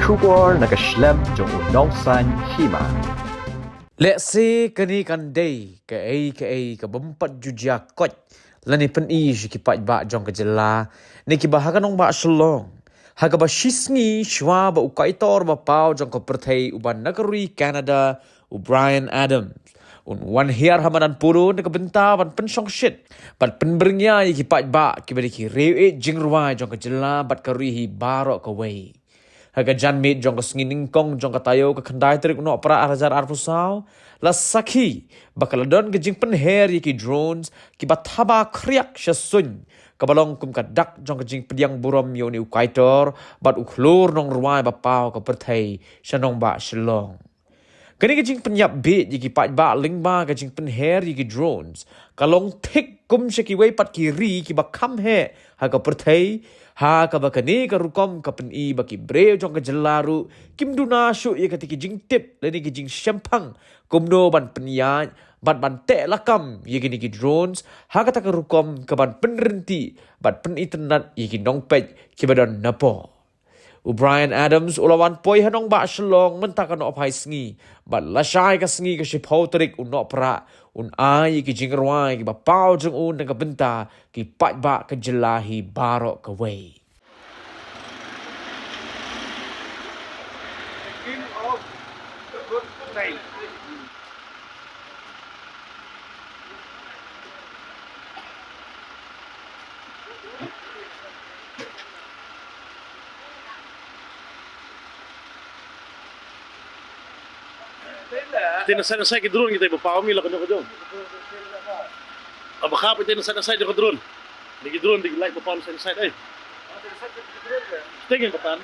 Shubor na kashlem jong unongsan hima. Let's say kani kan day ka bempat jujia kot lani pen ish ki pat ba jong ka jela ni ki bahagan ong ba shlong haga ba shisngi shwa ba ukaitor ba pau jong ka perthai uban nagari Canada u Brian Adams un wan hiar hamadan puro na ka benta ban pen song shit ban pen bernya ki pat ba ki bari ki reu jingruai jong ka jela bat ka rihi baro ka wei haga janmit jong ka sngin kong jong ka tayo ka khandai trik no para arajar arpusau la sakhi bakaladon ke jing pen her ki drones ki bathaba kriak shasun kabalong kum ka dak jong ka jing pediang buram yo ni ukaitor bat ukhlur nong ruai ba pau ka perthai shanong ba shlong kani ke jing penyap bit ki pat ba ling ba ka jing pen her ki drones kalong thik kum shaki wei pat ki ri ki ba kham he ha ka perthai ha ka bakani ka rukom ka pen i baki breu jong ka jelaru kim duna shu ye ka tiki jing tip leni ki jing shampang kumno ban penyaj ban te lakam ye ki drones ha ka ka rukom ka ban penrenti ban pen internet ye ki nongpej ki badan napo Brian Adams ulawan poi hanong ba shlong mentakan opai sngi bat lashai ka sngi ka shipotrik un no pra un ai ki jingrwai ki ba pau jong un ka benta ki pat ba ka jelahi barok ka wei King of the good day. Tinasay drone kita ibu pawami lah kanya kajong. Abakap tinasay drone. Di drone di like pawam sa side eh. Tingin patan.